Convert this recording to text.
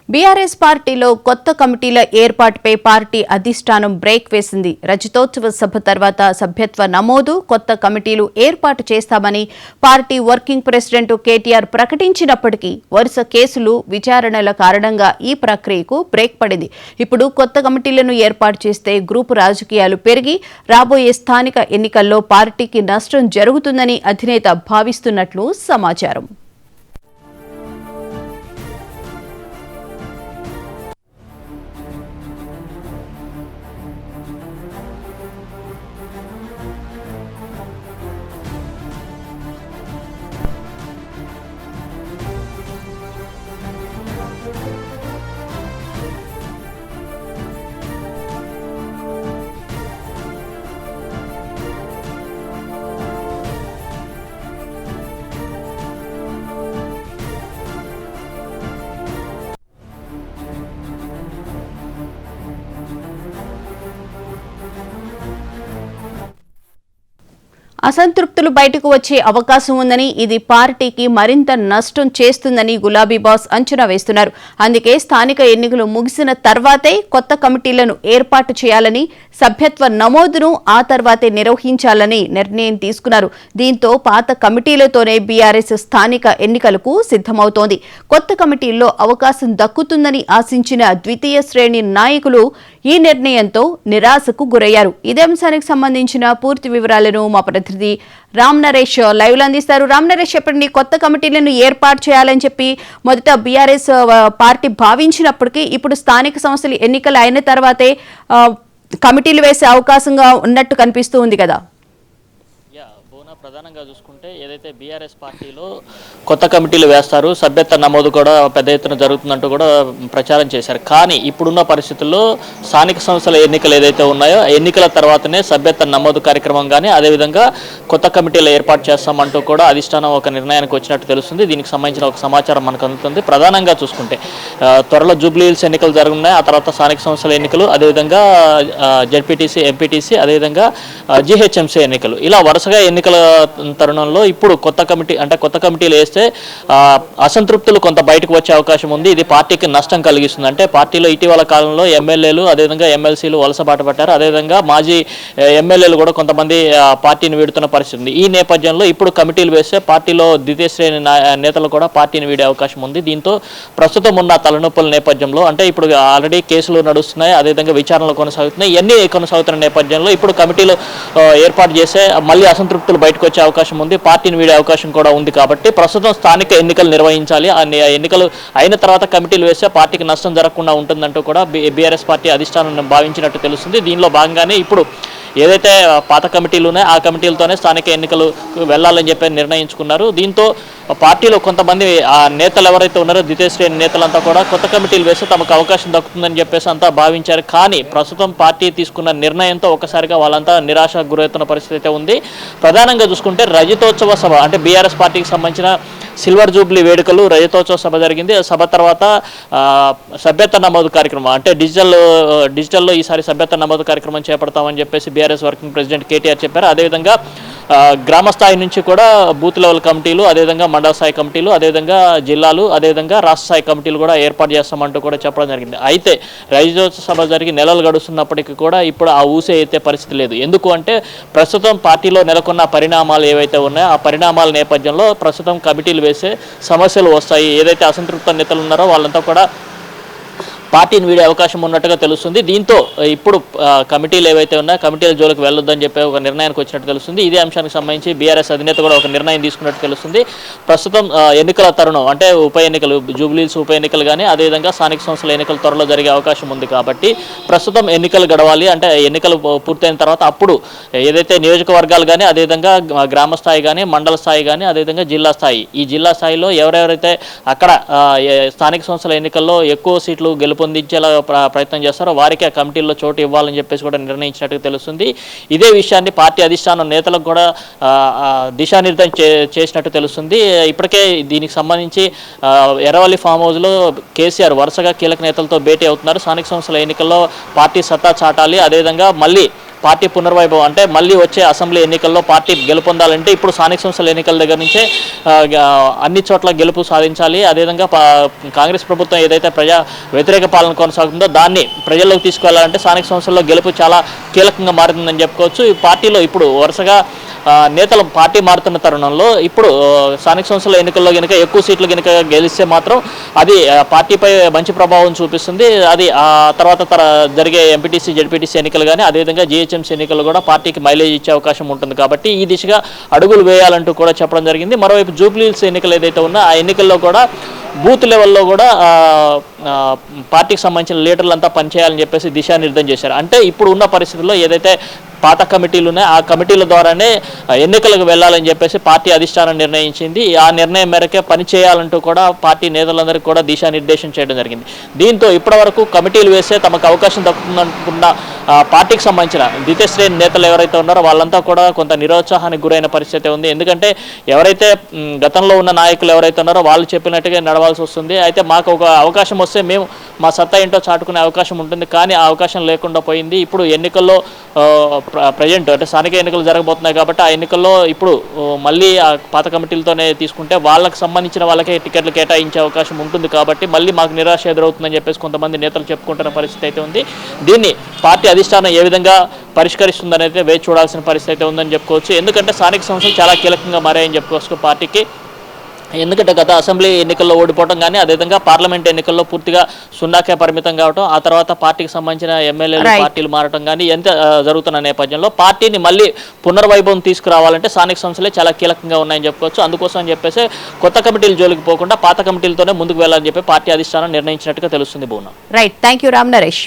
BRS పార్టీలో కొత్త కమిటీల ఏర్పాటుపై పార్టీ అధిష్టానం బ్రేక్ వేసింది. రజతోత్సవ సభ తర్వాత సభ్యత్వ నమోదు, కొత్త కమిటీలు ఏర్పాటు చేస్తామని పార్టీ వర్కింగ్ ప్రెసిడెంట్ కేటీఆర్ ప్రకటించినప్పటికీ వరుస కేసులు, విచారణల కారణంగా ఈ ప్రక్రియకు బ్రేక్ పడింది. ఇప్పుడు కొత్త కమిటీలను ఏర్పాటు చేస్తే గ్రూపు రాజకీయాలు పెరిగి రాబోయే స్థానిక ఎన్నికల్లో పార్టీకి నష్టం జరుగుతుందని అధినేత భావిస్తున్నట్లు సమాచారం. అసంతృప్తులు బయటకు వచ్చే అవకాశం ఉందని, ఇది పార్టీకి మరింత నష్టం చేస్తుందని గులాబీ బాస్ అంచనా వేస్తున్నారు. అందుకే స్థానిక ఎన్నికలు ముగిసిన తర్వాతే కొత్త కమిటీలను ఏర్పాటు చేయాలని, సభ్యత్వ నమోదును ఆ తర్వాతే నిర్వహించాలని నిర్ణయం తీసుకున్నారు. దీంతో పాత కమిటీలతోనే బీఆర్ఎస్ స్థానిక ఎన్నికలకు సిద్ధమవుతోంది. కొత్త కమిటీల్లో అవకాశం దక్కుతుందని ఆశించిన ద్వితీయ శ్రేణి నాయకులు ఈ నిర్ణయంతో నిరాశకు గురయ్యారు. ఇదే అంశానికి సంబంధించిన పూర్తి వివరాలను మా ప్రతినిధి రామ్ నరేష్ లైవ్ లో అందిస్తారు. రామ్ నరేష్, చెప్పండి, కొత్త కమిటీలను ఏర్పాటు చేయాలని చెప్పి మొదట బీఆర్ఎస్ పార్టీ భావించినప్పటికీ ఇప్పుడు స్థానిక సంస్థలు ఎన్నికలు అయిన తర్వాతే కమిటీలు వేసే అవకాశంగా ఉన్నట్టు కనిపిస్తూ ఉంది కదా. ప్రధానంగా చూసుకుంటే ఏదైతే బీఆర్ఎస్ పార్టీలో కొత్త కమిటీలు వేస్తారు, సభ్యత్వ నమోదు కూడా పెద్ద ఎత్తున జరుగుతుందంటూ కూడా ప్రచారం చేశారు. కానీ ఇప్పుడున్న పరిస్థితుల్లో స్థానిక సంస్థల ఎన్నికలు ఏదైతే ఉన్నాయో ఎన్నికల తర్వాతనే సభ్యత్వ నమోదు కార్యక్రమం కానీ అదేవిధంగా కొత్త కమిటీలు ఏర్పాటు చేస్తామంటూ కూడా అధిష్టానం ఒక నిర్ణయానికి వచ్చినట్టు తెలుస్తుంది. దీనికి సంబంధించిన ఒక సమాచారం మనకు అందుతుంది. ప్రధానంగా చూసుకుంటే త్వరలో జూబ్లీ హిల్స్ ఎన్నికలు జరుగుతున్నాయి, ఆ తర్వాత స్థానిక సంస్థల ఎన్నికలు, అదేవిధంగా జెడ్పీటీసీ, ఎంపీటీసీ, అదేవిధంగా జీహెచ్ఎంసీ ఎన్నికలు, ఇలా వరుసగా ఎన్నికల తరుణంలో ఇప్పుడు కొత్త కమిటీలు వేస్తే అసంతృప్తులు కొంత బయటకు వచ్చే అవకాశం ఉంది. ఇది పార్టీకి నష్టం కలిగిస్తుంది. అంటే పార్టీలో ఇటీవల కాలంలో ఎమ్మెల్యేలు అదేవిధంగా ఎమ్మెల్సీలు వలసబాట పట్టారు. అదేవిధంగా మాజీ ఎమ్మెల్యేలు కూడా కొంతమంది పార్టీని వీడుతున్న పరిస్థితి ఉంది. ఈ నేపథ్యంలో ఇప్పుడు కమిటీలు వేస్తే పార్టీలో ద్వితీయ శ్రేణి నేతలు కూడా పార్టీని వీడే అవకాశం ఉంది. దీంతో ప్రస్తుతం ఉన్న తలనొప్పుల నేపథ్యంలో, అంటే ఇప్పుడు ఆల్రెడీ కేసులు నడుస్తున్నాయి, అదేవిధంగా విచారణలు కొనసాగుతున్నాయి, ఇవన్నీ కొనసాగుతున్న నేపథ్యంలో ఇప్పుడు కమిటీలు ఏర్పాటు చేస్తే మళ్ళీ అసంతృప్తులు బయటకు వచ్చే అవకాశం ఉంది, పార్టీని వీడే అవకాశం కూడా ఉంది. కాబట్టి ప్రస్తుతం స్థానిక ఎన్నికలు నిర్వహించాలి, ఆ ఎన్నికలు అయిన తర్వాత కమిటీలు వేస్తే పార్టీకి నష్టం జరగకుండా ఉంటుందంటూ కూడా బీఆర్ఎస్ పార్టీ అధిష్టానం భావించినట్టు తెలుస్తుంది. దీనిలో భాగంగానే ఇప్పుడు ఏదైతే పాత కమిటీలు ఉన్నాయో ఆ కమిటీలతోనే స్థానిక ఎన్నికలు వెళ్లాలని చెప్పి నిర్ణయించుకున్నారు. దీంతో పార్టీలో కొంతమంది ఆ నేతలు ఎవరైతే ఉన్నారో ద్వితీయ శ్రేణి నేతలంతా కూడా కొత్త కమిటీలు వేస్తే తమకు అవకాశం దక్కుతుందని చెప్పేసి అంతా భావించారు. కానీ ప్రస్తుతం పార్టీ తీసుకున్న నిర్ణయంతో ఒకసారిగా వాళ్ళంతా నిరాశకు గురవుతున్న పరిస్థితి అయితే ఉంది. ప్రధానంగా చూసుకుంటే రజతోత్సవ సభ, అంటే బీఆర్ఎస్ పార్టీకి సంబంధించిన సిల్వర్ జూబ్లీ వేడుకలు, రజతోత్సవ సభ జరిగింది. సభ తర్వాత సభ్యత్వ నమోదు కార్యక్రమం, అంటే డిజిటల్లో ఈసారి సభ్యత్వ నమోదు కార్యక్రమం చేపడతామని చెప్పేసి బీఆర్ఎస్ వర్కింగ్ ప్రెసిడెంట్ కేటీఆర్ చెప్పారు. అదేవిధంగా గ్రామ స్థాయి నుంచి కూడా బూత్ లెవెల్ కమిటీలు, అదేవిధంగా మండల స్థాయి కమిటీలు, అదేవిధంగా జిల్లాలు, అదేవిధంగా రాష్ట్ర స్థాయి కమిటీలు కూడా ఏర్పాటు చేస్తామంటూ కూడా చెప్పడం జరిగింది. అయితే రజతోత్సవ సభ జరిగి నెలలు గడుస్తున్నప్పటికీ కూడా ఇప్పుడు ఆ ఊసే అయితే పరిస్థితి లేదు. ఎందుకు అంటే ప్రస్తుతం పార్టీలో నెలకొన్న పరిణామాలు ఏవైతే ఉన్నాయో ఆ పరిణామాల నేపథ్యంలో ప్రస్తుతం కమిటీలు వేసే సమస్యలు వస్తాయి. ఏదైతే అసంతృప్త నేతలు ఉన్నారో వాళ్ళంతా కూడా పార్టీని వీడే అవకాశం ఉన్నట్టుగా తెలుస్తుంది. దీంతో ఇప్పుడు కమిటీలు ఏవైతే ఉన్నాయో కమిటీల జోలికి వెళ్ళొద్దని చెప్పి ఒక నిర్ణయానికి వచ్చినట్టు తెలుస్తుంది. ఇదే అంశానికి సంబంధించి బీఆర్ఎస్ అధినేత కూడా ఒక నిర్ణయం తీసుకున్నట్టు తెలుస్తుంది. ప్రస్తుతం ఎన్నికల తరుణం, అంటే ఉప ఎన్నికలు, జూబ్లీహిల్స్ ఉప ఎన్నికలు కానీ అదేవిధంగా స్థానిక సంస్థల ఎన్నికలు త్వరలో జరిగే అవకాశం ఉంది. కాబట్టి ప్రస్తుతం ఎన్నికలు గడవాలి, అంటే ఎన్నికలు పూర్తయిన తర్వాత అప్పుడు ఏదైతే నియోజకవర్గాలు కానీ అదేవిధంగా గ్రామ స్థాయి కానీ మండల స్థాయి కానీ అదేవిధంగా జిల్లా స్థాయి, ఈ జిల్లా స్థాయిలో ఎవరెవరైతే అక్కడ స్థానిక సంస్థల ఎన్నికల్లో ఎక్కువ సీట్లు పొందించేలా ప్రయత్నం చేస్తారో వారికి ఆ కమిటీల్లో చోటు ఇవ్వాలని చెప్పేసి కూడా నిర్ణయించినట్టుగా తెలుస్తుంది. ఇదే విషయాన్ని పార్టీ అధిష్టానం నేతలకు కూడా దిశానిర్దేశం చేసినట్టు తెలుస్తుంది. ఇప్పటికే దీనికి సంబంధించి ఎర్రవల్లి ఫామ్ హౌస్లో కేసీఆర్ వరుసగా కీలక నేతలతో భేటీ అవుతున్నారు. స్థానిక సంస్థల ఎన్నికల్లో పార్టీ సత్తా చాటాలి, అదేవిధంగా మళ్ళీ పార్టీ పునర్వైభవం అంటే మళ్ళీ వచ్చే అసెంబ్లీ ఎన్నికల్లో పార్టీ గెలుపొందాలంటే ఇప్పుడు స్థానిక సంస్థల ఎన్నికల దగ్గర నుంచే అన్ని చోట్ల గెలుపు సాధించాలి. అదేవిధంగా కాంగ్రెస్ ప్రభుత్వం ఏదైతే ప్రజా వ్యతిరేక పాలన కొనసాగుతుందో దాన్ని ప్రజల్లోకి తీసుకువెళ్లాలంటే స్థానిక సంస్థల్లో గెలుపు చాలా కీలకంగా మారుతుందని చెప్పుకోవచ్చు. ఈ పార్టీలో ఇప్పుడు వరుసగా నేతలు పార్టీ మారుతున్న తరుణంలో ఇప్పుడు స్థానిక సంస్థల ఎన్నికల్లో కనుక ఎక్కువ సీట్లు కనుక గెలిస్తే మాత్రం అది పార్టీపై మంచి ప్రభావం చూపిస్తుంది. అది ఆ తర్వాత జరిగే ఎంపీటీసీ జెడ్పీటీసీ ఎన్నికలు కానీ అదేవిధంగా జీహెచ్ఎంసీ ఎన్నికలు కూడా పార్టీకి మైలేజ్ ఇచ్చే అవకాశం ఉంటుంది. కాబట్టి ఈ దిశగా అడుగులు వేయాలంటూ కూడా చెప్పడం జరిగింది. మరోవైపు జూబ్లీహిల్స్ ఎన్నికలు ఏదైతే ఉన్నా ఆ ఎన్నికల్లో కూడా బూత్ లెవెల్లో కూడా పార్టీకి సంబంధించిన లీడర్లంతా పనిచేయాలని చెప్పేసి దిశానిర్దేశం చేశారు. అంటే ఇప్పుడు ఉన్న పరిస్థితుల్లో ఏదైతే పాత కమిటీలు ఉన్నాయి ఆ కమిటీల ద్వారానే ఎన్నికలకు వెళ్ళాలని చెప్పేసి పార్టీ అధిష్టానం నిర్ణయించింది. ఆ నిర్ణయం మేరకే పని చేయాలంటూ కూడా పార్టీ నేతలందరికీ కూడా దిశానిర్దేశం చేయడం జరిగింది. దీంతో ఇప్పటివరకు కమిటీలు వేస్తే తమకు అవకాశం దక్కుతుందనుకున్న పార్టీకి సంబంధించిన ద్వితీయ శ్రేణి నేతలు ఎవరైతే ఉన్నారో వాళ్ళంతా కూడా కొంత నిరుత్సాహానికి గురైన పరిస్థితి ఉంది. ఎందుకంటే ఎవరైతే గతంలో ఉన్న నాయకులు ఎవరైతే ఉన్నారో వాళ్ళు చెప్పినట్టుగా నడవాల్సి వస్తుంది. అయితే మాకు ఒక అవకాశం వస్తే మేము మా సత్తా ఏంటో చాటుకునే అవకాశం ఉంటుంది, కానీ ఆ అవకాశం లేకుండా పోయింది. ఇప్పుడు ఎన్నికల్లో ప్రజెంట్ అంటే స్థానిక ఎన్నికలు జరగబోతున్నాయి కాబట్టి ఆ ఎన్నికల్లో ఇప్పుడు మళ్ళీ ఆ పాత కమిటీలతోనే తీసుకుంటే వాళ్ళకి సంబంధించిన వాళ్ళకే టికెట్లు కేటాయించే అవకాశం ఉంటుంది. కాబట్టి మళ్ళీ మాకు నిరాశ ఎదురవుతుందని చెప్పేసి కొంతమంది నేతలు చెప్పుకుంటున్న పరిస్థితి అయితే ఉంది. దీన్ని పార్టీ అధిష్టానం ఏ విధంగా పరిష్కరిస్తుందని అయితే వేచి చూడాల్సిన పరిస్థితి అయితే ఉందని చెప్పుకోవచ్చు. ఎందుకంటే స్థానిక సంస్థలు చాలా కీలకంగా మారాయని చెప్పుకోవచ్చు పార్టీకి. ఎందుకంటే గత అసెంబ్లీ ఎన్నికల్లో ఓడిపోవడం కానీ అదేవిధంగా పార్లమెంట్ ఎన్నికల్లో పూర్తిగా సున్నాకే పరిమితం కావడం, ఆ తర్వాత పార్టీకి సంబంధించిన ఎమ్మెల్యేలు పార్టీలు మారడం కానీ ఎంత జరుగుతున్న నేపథ్యంలో పార్టీని మళ్ళీ పునర్వైభవం తీసుకురావాలంటే స్థానిక సంస్థలే చాలా కీలకంగా ఉన్నాయని చెప్పుకోవచ్చు. అందుకోసం అని చెప్పేసి కొత్త కమిటీలు జోలికి పోకుండా పాత కమిటీలతోనే ముందుకు వెళ్ళాలని చెప్పి పార్టీ అధిష్టానం నిర్ణయించినట్టుగా తెలుస్తుంది. Bhuvana. Right, thank you Ram Naresh.